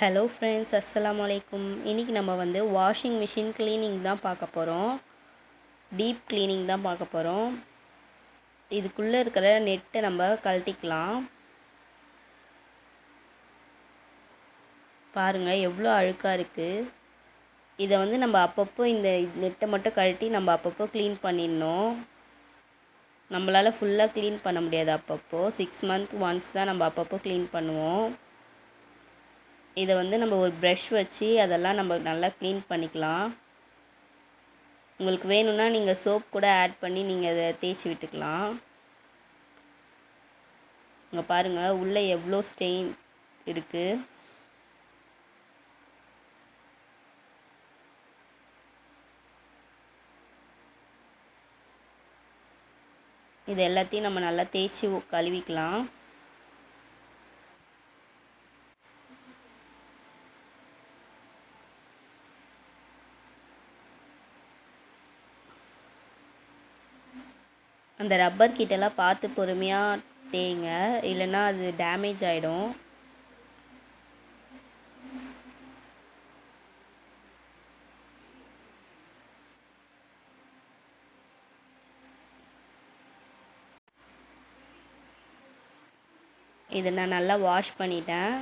Hello friends, அஸ்ஸலாமு அலைக்கும். இன்றைக்கி நம்ம வாஷிங் மிஷின் க்ளீனிங் தான் பார்க்க போகிறோம். டீப் க்ளீனிங் தான் பார்க்க போகிறோம். இதுக்குள்ளே இருக்கிற நெட்டை நம்ம கழட்டிக்கலாம். பாருங்கள் எவ்வளோ அழுக்காக இருக்குது. இதை நம்ம அப்பப்போ இந்த நெட்டை மட்டும் கழட்டி நம்ம அப்பப்போ க்ளீன் பண்ணிடணும். நம்மளால் ஃபுல்லாக க்ளீன் பண்ண முடியாது. அப்பப்போ 6 மந்த் ஒன்ஸ் தான் நம்ம அப்பப்போ க்ளீன் பண்ணுவோம். இதை நம்ம ஒரு ப்ரஷ் வச்சு அதெல்லாம் நம்ம நல்லா க்ளீன் பண்ணிக்கலாம். உங்களுக்கு வேணும்னா நீங்கள் சோப் கூட ஆட் பண்ணி நீங்கள் அதை தேய்ச்சி விட்டுக்கலாம். இங்கே பாருங்கள் உள்ளே எவ்வளோ ஸ்டெயின் இருக்குது. இது எல்லாத்தையும் நம்ம நல்லா தேய்ச்சி கழுவிக்கலாம். அந்த ரப்பர் கிட்டெல்லாம் பார்த்து பொறுமையாக தேய்ங்க, இல்லைன்னா அது டேமேஜ் ஆகிடும். இதை நான் நல்லா வாஷ் பண்ணிட்டேன்.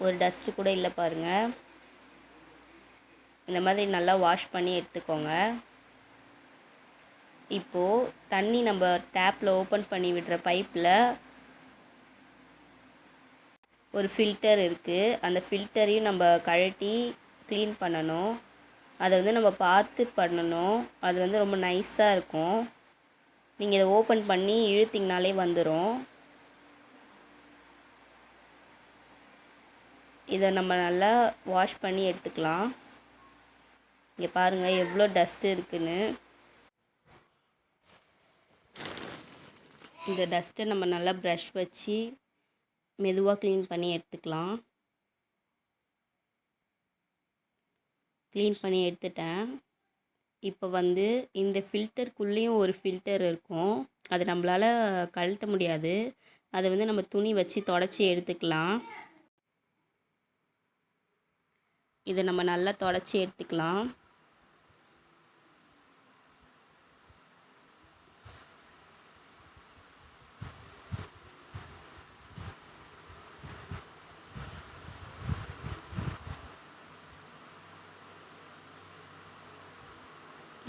ஒரு டஸ்ட்டு கூட இல்லை பாருங்கள். இந்த மாதிரி நல்லா வாஷ் பண்ணி எடுத்துக்கோங்க. இப்போது தண்ணி நம்ம டேப்பில் ஓப்பன் பண்ணி விடுற பைப்பில் ஒரு ஃபில்டர் இருக்குது. அந்த ஃபில்டரையும் நம்ம கழட்டி க்ளீன் பண்ணணும். அதை நம்ம பார்த்து பண்ணணும். அது ரொம்ப நைஸாக இருக்கும். நீங்கள் இதை ஓப்பன் பண்ணி இழுத்திங்கனாலே வந்துடும். இதை நம்ம நல்லா வாஷ் பண்ணி எடுத்துக்கலாம். இங்கே பாருங்கள் எவ்வளோ டஸ்ட்டு இருக்குன்னு. இந்த டஸ்ட்டை நம்ம நல்லா ப்ரஷ் வச்சு மெதுவாக க்ளீன் பண்ணி எடுத்துக்கலாம். க்ளீன் பண்ணி எடுத்துட்டேன். இப்போ இந்த ஃபில்டருக்குள்ளேயும் ஒரு ஃபில்டர் இருக்கும். அது நம்மளால் கழட்ட முடியாது. அதை நம்ம துணி வச்சு தொடச்சி எடுத்துக்கலாம். இதை நம்ம நல்லா தொடச்சி எடுத்துக்கலாம்.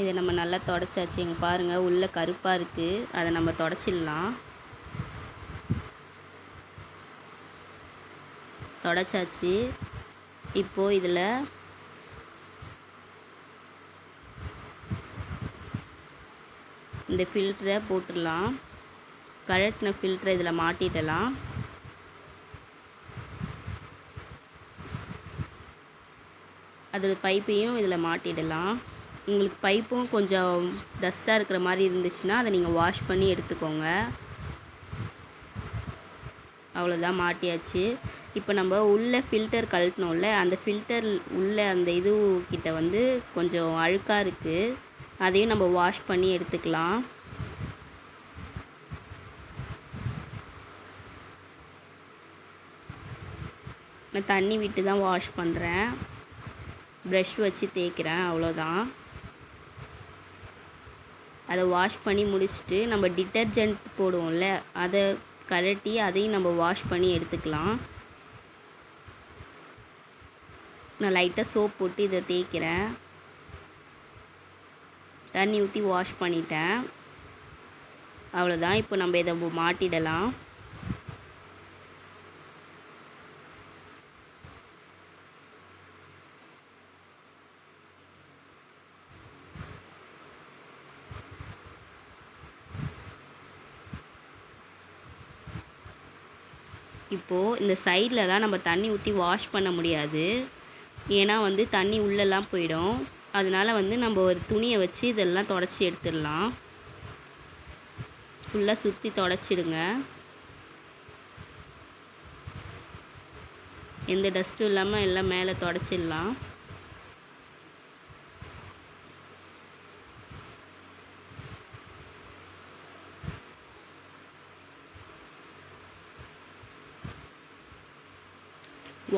இதை நம்ம நல்லா தொடச்சாச்சு. இங்கே பாருங்கள் உள்ளே கருப்பாக இருக்குது. அதை நம்ம தொடச்சிடலாம். தொடச்சாச்சு. இப்போது இதில் இந்த ஃபில்டரை போட்டுடலாம். கழட்டின ஃபில்டரை இதில் மாட்டிடலாம். அதில் பைப்பையும் இதில் மாட்டிடலாம். உங்களுக்கு பைப்பும் கொஞ்சம் டஸ்ட்டாக இருக்கிற மாதிரி இருந்துச்சுன்னா அதை நீங்கள் வாஷ் பண்ணி எடுத்துக்கோங்க. அவ்வளோதான், மாட்டியாச்சு. இப்போ நம்ம உள்ளே ஃபில்டர் கழட்டினோம்ல, அந்த ஃபில்டர் உள்ளே அந்த இது கிட்ட கொஞ்சம் அழுக்காக இருக்குது. அதையும் நம்ம வாஷ் பண்ணி எடுத்துக்கலாம். நான் தண்ணி விட்டு தான் வாஷ் பண்ணுறேன். ப்ரஷ் வச்சு தேய்க்கிறேன், அவ்வளோதான். அதை வாஷ் பண்ணி முடிச்சுட்டு நம்ம டிட்டர்ஜென்ட் போடுவோம்ல, அதை கழட்டி அதையும் நம்ம வாஷ் பண்ணி எடுத்துக்கலாம். நான் லைட்டாக சோப் போட்டு இதை தேய்க்கிறேன். தண்ணி ஊற்றி வாஷ் பண்ணிட்டேன், அவ்வளோதான். இப்போ நம்ம இதை மாட்டிடலாம். இப்போது இந்த சைட்லலாம் நம்ம தண்ணி ஊற்றி வாஷ் பண்ண முடியாது. ஏன்னா தண்ணி உள்ளெல்லாம் போயிடும். அதனால் நம்ம ஒரு துணியை வச்சு இதெல்லாம் தொடச்சி எடுத்துடலாம். ஃபுல்லாக சுற்றி தொடச்சிடுங்க. எந்த டஸ்ட்டும் இல்லாமல் எல்லாம் மேலே தொடச்சிடலாம்.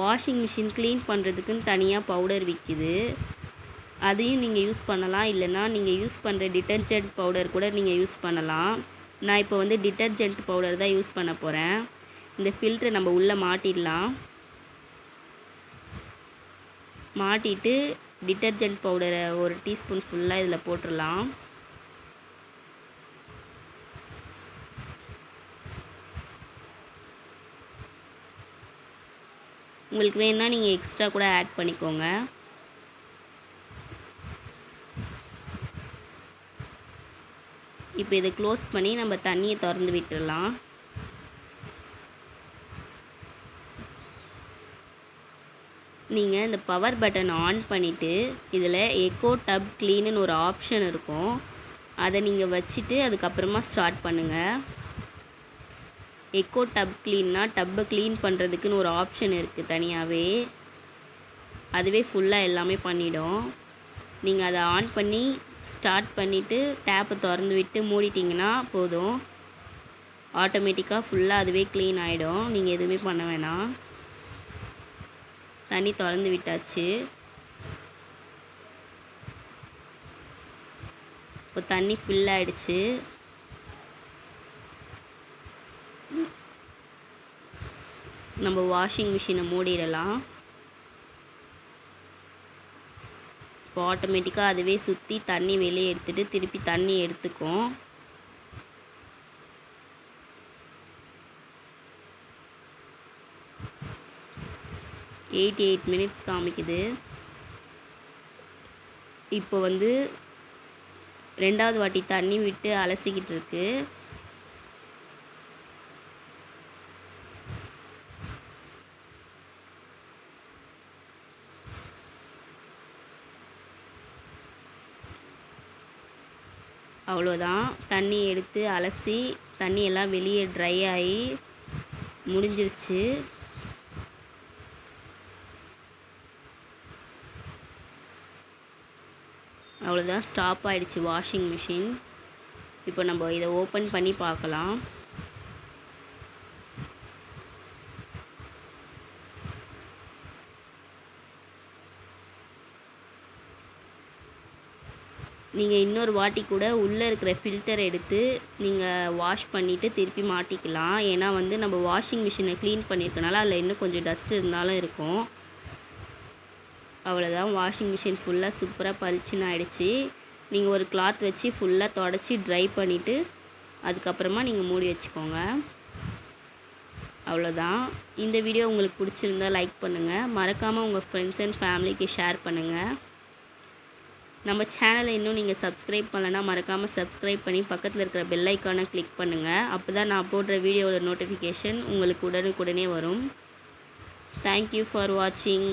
வாஷிங் மிஷின் க்ளீன் பண்ணுறதுக்குன்னு தனியாக பவுடர் விற்கிது, அதையும் நீங்கள் யூஸ் பண்ணலாம். இல்லைனா நீங்கள் யூஸ் பண்ணுற டிட்டர்ஜென்ட் பவுடர் கூட நீங்கள் யூஸ் பண்ணலாம். நான் இப்போ வந்து டிட்டர்ஜென்ட் பவுடர் தான் யூஸ் பண்ண போகிறேன். இந்த ஃபில்டரை நம்ம உள்ளே மாட்டிடலாம். மாட்டிட்டு டிட்டர்ஜென்ட் பவுடரை 1 டீஸ்பூன் ஃபுல்லாக இதில் போட்டுடலாம். உங்களுக்கு வேணும்னா நீங்கள் எக்ஸ்ட்ரா கூட ஆட் பண்ணிக்கோங்க. இப்போ இதை க்ளோஸ் பண்ணி நம்ம தண்ணியை திறந்து விட்டுடலாம். நீங்கள் இந்த பவர் பட்டன் ஆன் பண்ணிவிட்டு இதில் எக்கோ டப் க்ளீனுன்னு ஒரு ஆப்ஷன் இருக்கும், அதை நீங்கள் வச்சுட்டு அதுக்கப்புறமா ஸ்டார்ட் பண்ணுங்கள். எக்கோ டப் க்ளீன்னா டப்பை க்ளீன் பண்ணுறதுக்குன்னு ஒரு ஆப்ஷன் இருக்குது தனியாகவே, அதுவே ஃபுல்லாக எல்லாமே பண்ணிடும். நீங்கள் அதை ஆன் பண்ணி ஸ்டார்ட் பண்ணிவிட்டு டேப்பை திறந்து விட்டு மூடிட்டிங்கன்னா போதும், ஆட்டோமேட்டிக்காக ஃபுல்லாக அதுவே க்ளீன் ஆகிடும். நீங்கள் எதுவுமே பண்ண வேணாம். தண்ணி திறந்து விட்டாச்சு. இப்போ தண்ணி ஃபில் ஆகிடுச்சு. நம்ம வாஷிங் மிஷினை மூடிடலாம். இப்போ ஆட்டோமேட்டிக்காக அதுவே சுற்றி தண்ணி வெளியே எடுத்துகிட்டு திருப்பி தண்ணி எடுத்துக்கும். எயிட் மினிட்ஸ் காமிக்குது. இப்போ வந்து 2வது வாட்டி தண்ணி விட்டு அலசிக்கிட்டு இருக்கு. அவ்வளோதான், தண்ணி எடுத்து அலசி தண்ணியெல்லாம் வெளியே ட்ரை ஆகி முடிஞ்சிருச்சு. அவ்வளோதான், ஸ்டாப் ஆகிடுச்சு வாஷிங் மிஷின். இப்போ நம்ம இதை ஓப்பன் பண்ணி பார்க்கலாம். நீங்கள் இன்னொரு வாட்டி கூட உள்ளே இருக்கிற ஃபில்டர் எடுத்து நீங்கள் வாஷ் பண்ணிவிட்டு திருப்பி மாட்டிக்கலாம். ஏன்னா வந்து நம்ம வாஷிங் மிஷினை க்ளீன் பண்ணியிருக்கனால அதில் இன்னும் கொஞ்சம் டஸ்ட் இருந்தாலும் இருக்கும். அவ்வளோதான், வாஷிங் மிஷின் ஃபுல்லாக சூப்பராக பளிச்சுன்னு ஆகிடுச்சு. நீங்கள் ஒரு கிளாத் வச்சு ஃபுல்லாக தொடச்சி ட்ரை பண்ணிவிட்டு அதுக்கப்புறமா நீங்கள் மூடி வச்சுக்கோங்க. அவ்வளோதான். இந்த வீடியோ உங்களுக்கு பிடிச்சிருந்தா லைக் பண்ணுங்கள், மறக்காமல் உங்கள் ஃப்ரெண்ட்ஸ் அண்ட் ஃபேமிலிக்கு ஷேர் பண்ணுங்கள். நம்ம சேனலை இன்னும் நீங்கள் சப்ஸ்கிரைப் பண்ணலைன்னா மறக்காமல் சப்ஸ்கிரைப் பண்ணி பக்கத்தில் இருக்கிற பெல் ஐக்கானை கிளிக் பண்ணுங்கள். அப்போ தான் நான் போடுற வீடியோவோட நோட்டிஃபிகேஷன் உங்களுக்கு உடனுக்குடனே வரும். தேங்க்யூ ஃபார் வாட்சிங்.